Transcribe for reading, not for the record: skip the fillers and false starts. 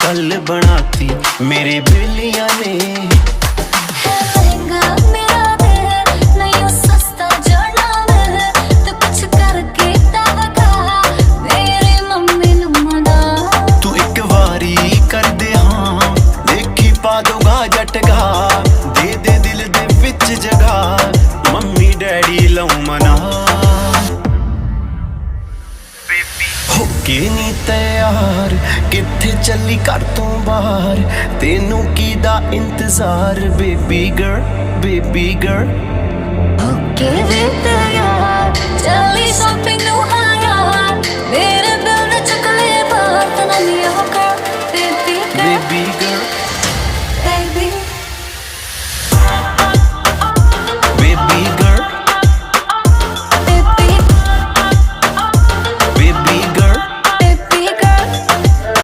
हल बनाती मेरे बेलिया ने। तू एक वारी कर दे हाँ, देखी पा दूंगा झटका, दे दे दिल दे विच जगह, मम्मी डैडी लाऊं मना। होके नी तैयार किथे चली घर तो बाहर, तेनू कीदा इंतजार बेबी गर्ल बेबी गर्ल। होके नी तैयार चली शॉपिंग नू हाँ यार, मेरे दिल ने चुक ले बात ना नी हो कर बेबी गर्ल।